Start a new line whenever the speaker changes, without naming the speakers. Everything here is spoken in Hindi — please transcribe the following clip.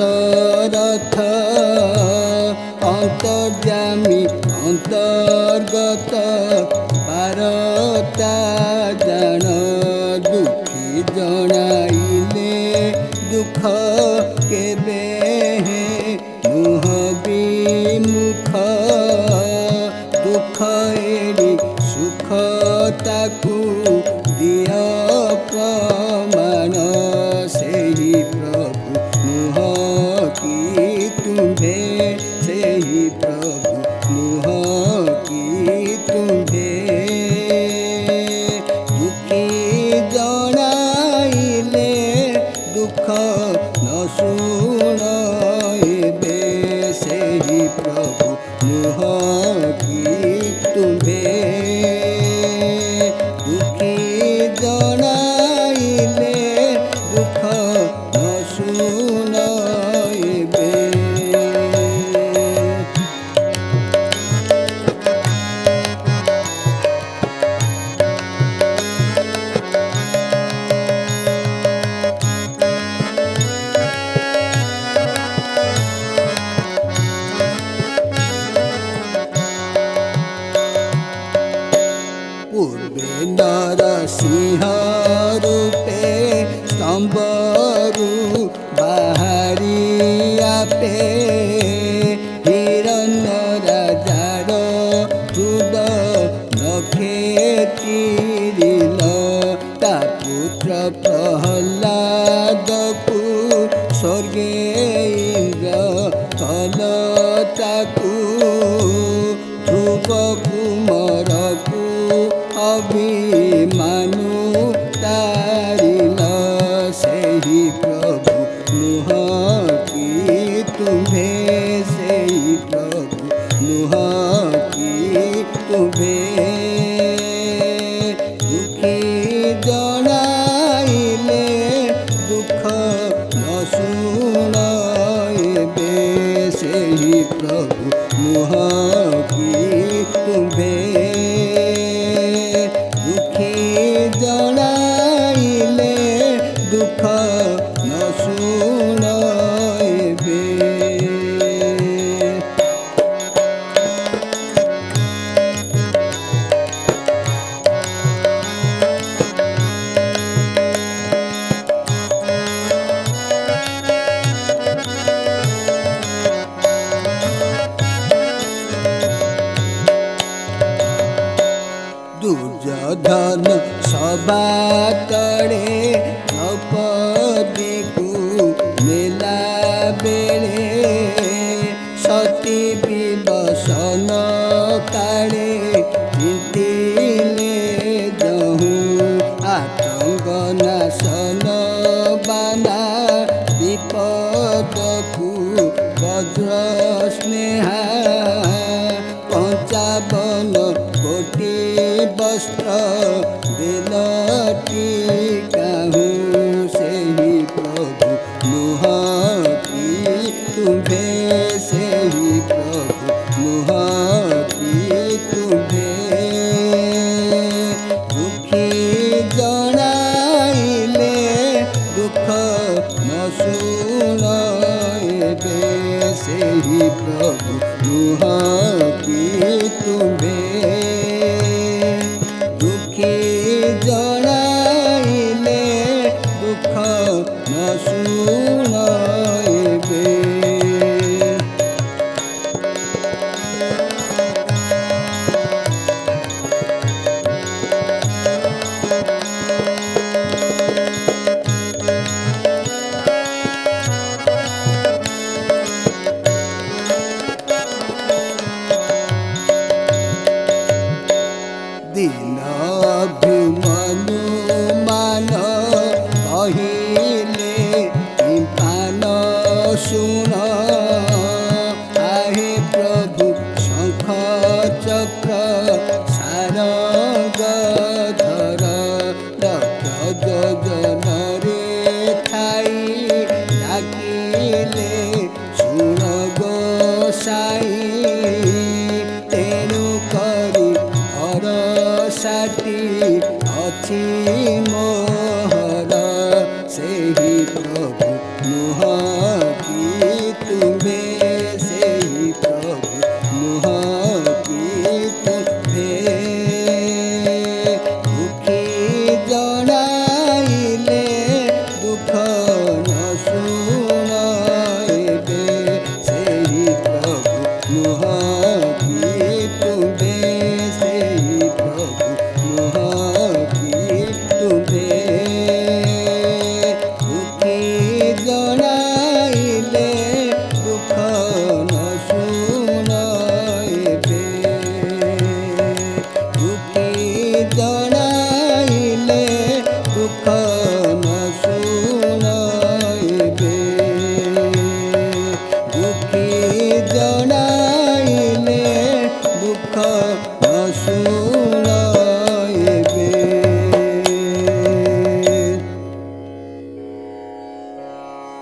दशरथ अंतर्यामी अंतर्गत पारता जान दुखी जनाइले दुख केबे मुह विमुख दुख एड़ी सुख ताकू दिया प्रमाण सेही प्रभु मुह की तुम्हे सेही प्रभु मुह की तुम्हे दुखी जनाइले दुख न सुन एबे सेही प्रभु मुह की तुम्हे दुखी जनाइले दुख न सुन एबे पूर्वे नरसिंह रूपे स्तंभरू बाहरी आपे हिरण्य राजार हृद नखेतिरिल ता पुत्र प्रहलादकु स्वर्गे इंद्र कलताकु ध्रुव कुमारकु अभिमानु तारिल सेही प्रभु मुह की तुम्हे सेही प्रभु मुह की तुम्हे दुखी जनाइले दुख न सुन एबे सेही प्रभु मुह की तुम्हे दुखी जनाइले दुख न सुन एबे दुर्योधन सभा तड़े द्रौपदी को मेला बेले सती विवसन काले चिंतिले जहूँ आतंक नाशन बाना विपद को वज्र स्नेहा 55 कोटि वस्त्र बेलटी कहूँ सेही प्रभु मुह की तुम्हे सेही प्रभु मुह की तुम्हे दुखी जनाइले दुख न सुन एबे सेही प्रभु मुह की तुम्हे दुखी जनाइले दुख न सुन एबे दीन अभिमनु मान कहिले पान सुन आहे प्रभु शंख चक्र सारंग धर रक्त जोजन रे ठाई डाकिले सुन गोसाई